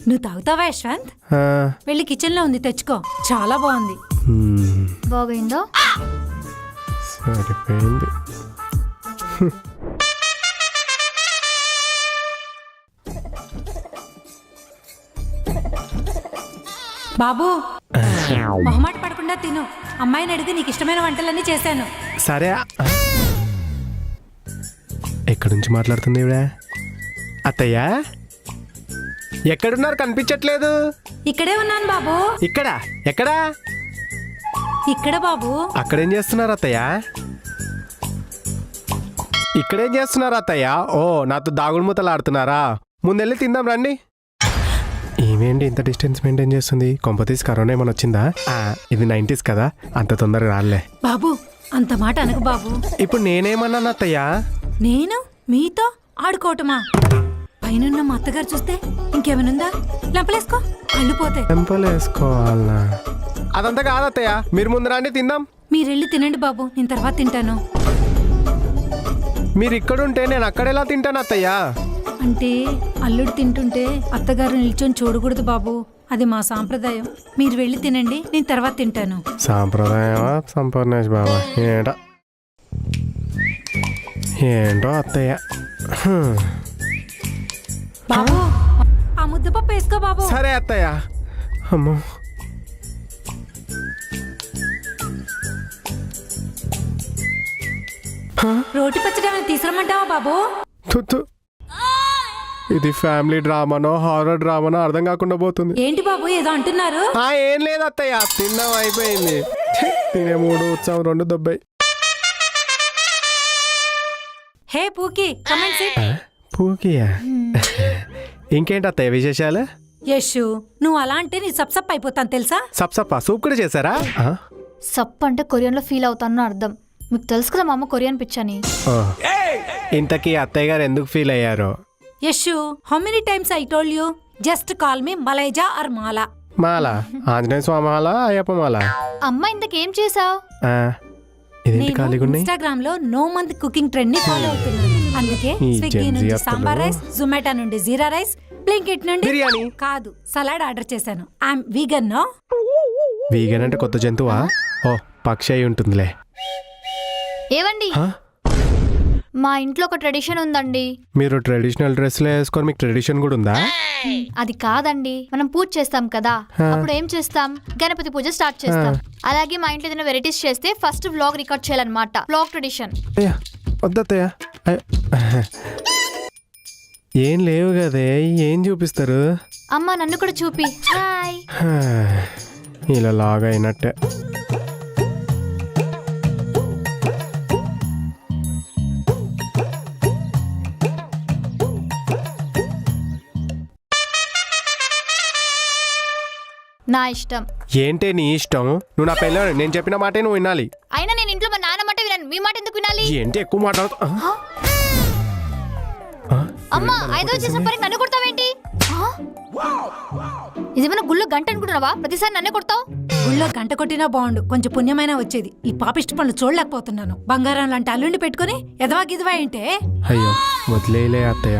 నువ్వు తాగుతావా యశ్వంత్? ఆ, వెళ్ళి కిచెన్ లో ఉంది, తెచ్చుకో. చాలా బాగుంది. బాగైందో? సరిపోయింది. బాబు, మొహమాట పడకుండా తిను. అమ్మాయిని అడిగి నీకు ఇష్టమైన వంటలన్నీ చేశాను. సరే. ఎక్కడి నుంచి మాట్లాడుతుంది ఇవిడ? అత్తయ్య ఎక్కడున్నారు, కనిపించట్లేదు. ఇక్కడే ఉన్నాను బాబు. ఇక్కడ ఎక్కడా? ఇక్కడ బాబు. అక్కడేం చేస్తున్నారు అత్తయ్య? ఇక్కడేం చేస్తున్నారు అత్తయ్య? ఓ, నాతో దాగుడు మూతలు ఆడుతున్నారా? ముందెళ్ళి తిందాం రండి. ఏమేంటి ఇంత డిస్టెన్స్ మెయింటైన్ చేస్తుంది? కొంపతీసి కరోనా ఏమైనా వచ్చిందా? ఇది 90s కదా, అంత తొందరగా రాలే. బాబు, అంత మాట అనకు బాబు. ఇప్పుడు నేనేమన్నాను అత్తయ్య? నేను మీతో ఆడుకోవటమా? పైన మా అత్తగారు చూస్తే ఇంకేమనుందా? లంపలేసుకో, కళ్ళు పోతాయి. టెంపుల్ వేసుకోవాలనా? అదంతా కాదు అత్తయ్య, మీరు ముందు రండి తిందాం. మీరెళ్ళి తినండి బాబు, నేను తర్వాత తింటాను. మీరు ఇక్కడుంటే నేను అక్కడెలా తింటాను అత్తయ్య? అంటే అల్లుడు తింటుంటే అత్తగారు నిల్చొని చూడకూడదు బాబు, అది మా సాంప్రదాయం. మీరు వెళ్ళి తినండి, నేను తర్వాత తింటాను. సాంప్రదాయమా సంపూర్ణేష్ బాబా? ఏంటో అత్తయ్య. బాబు, ఆ ముద్దపప్పు వేసుకో బాబు. సరే అత్తయ్య. అమ్మో, రోటి పచ్చడి ఏమైనా తీసుకురమ్మంటావా బాబు? తుత్తు. ఇది ఫ్యామిలీ డ్రామానో హారర్ డ్రామానో అర్థం కాకుండా పోతుంది. ఏంటి బాబు ఏదో అంటున్నారు? ఏం లేదు అత్తయ్య, తిన్నాం అయిపోయింది. తినే 3 ఉత్సవం 2 దొబ్బాయి. హే పూకి, కమెంట్ సిట్. పూకియా? ఇంకేంటి అత్తయ్య విశేషాలు? యశు, నువ్వు అలా అంటే నీ సప్సప్ అయిపోతాను తెలుసా? సప్సప్ప సూప్ కూడా చేశారా? సప్ అంటే కొరియన్లో ఫీల్ అవుతాను అర్థం. మీకు తెలుసు కదా మా అమ్మ కొరియన్ పిచ్చని. ఇంతకీ అత్తయ్య గారు ఎందుకు ఫీల్ అయ్యారో? యశు, how many times I told you just call me మలైజా ఆర్ మాలా? మాల ఆంజనేయ స్వామి మాల, అయ్యప్ప మాల. అమ్మ ఇంతకేం చేసావు? ఇదేంటి ఖాళీగా ఉన్నాయి? ఇన్స్టాగ్రామ్ లో నో మంత్ కుకింగ్ ట్రెండ్ ని ఫాలో అవుతున్నాను. అందుకే ఈ స్విగ్గీ Gen Z నుంచి అత్తలు. సాంబార్ రైస్, జొమాటో నుండి జీరా రైస్, బ్లింకిట్ నుండి బిర్యానీ కాదు సలాడ్ ఆర్డర్ చేశాను. I'm vegan no. వీగన్ అంటే కొత్త జంతువా? ఓ, పక్షి అయి ఉంటుందిలే. ఏవండి, మా ఇంట్లో ఒక ట్రెడిషన్ ఉందండి. మీరు ట్రెడిషనల్ డ్రెస్లు వేసుకొని మీకు ట్రెడిషన్ కూడా ఉందా? అది కాదండి, మనం పూజ చేస్తాం కదా, అప్పుడు ఏం చేస్తాం? గణపతి పూజ స్టార్ట్ చేస్తాం. అలాగే మా ఇంట్లో ఏదైనా వెరైటీస్ చేస్తే ఫస్ట్ వ్లాగ్ రికార్డ్ చేయాలన్నమాట. Vlog tradition. అయ్యా వద్దత్తయ్య. ఏం లేవు కదే, ఏం చూపిస్తారు? అమ్మ నన్ను కూడా చూపి. హాయ్. ఇలా లాగా అయినట్టే. నా ఇష్టం. ఏంటే నీ ఇష్టం? నువ్వు నా పెళ్ళాడు, నేను చెప్పిన మాటే నువ్వు వినాలి. అయినా నేను ఇంట్లో మా నాన్న మాట విన్నాను, మీ మాట ఎందుకు వినాలి? ఏంటి ఎక్కువ మాట్లాడుతా? అమ్మా, 5వ చేసిన పని నన్ను కొడతావేంటి? ఇదేమైనా గుళ్ళో గంట అనుకుంటున్నావా? ప్రతిసారి నన్నే కొడతావు. గుళ్ళో గంట కొట్టినా బాగుండు, కొంచెం పుణ్యమైనా వచ్చేది. ఈ పాపిష్టి పనులు చూడలేకపోతున్నాను. బంగారం లాంటి అల్లుండి పెట్టుకుని ఎదవా గిదవా ఏంటే? అయ్యో వదిలేలే అత్తయ్య.